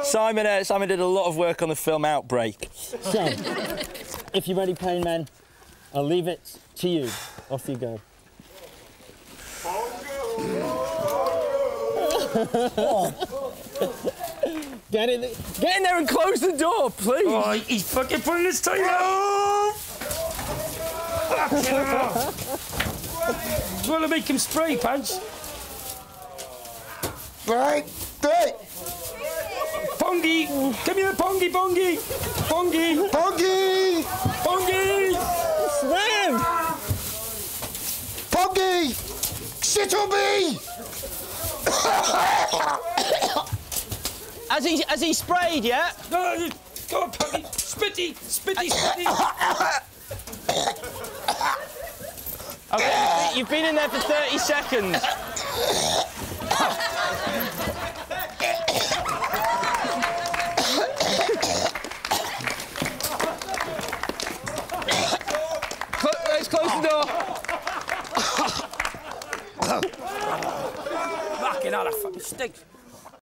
Simon did a lot of work on the film Outbreak. So, if you're ready, Plain Man, I'll leave it to you. Off you go. Get in there and close the door, please. Oh, he's fucking putting his tongue out. Do you want to make him spray, Pants? Right, right. Pongy! Come here, Pongy, Pongy! Pongy! Pongy! Pongy! Swim! Pongy! Shit on me! Has he sprayed yet? No, go on, Pongy! Spitty! Spitty! Spitty! Okay, you've been in there for 30 seconds. Let's close the door. Fucking hell, that fucking stinks.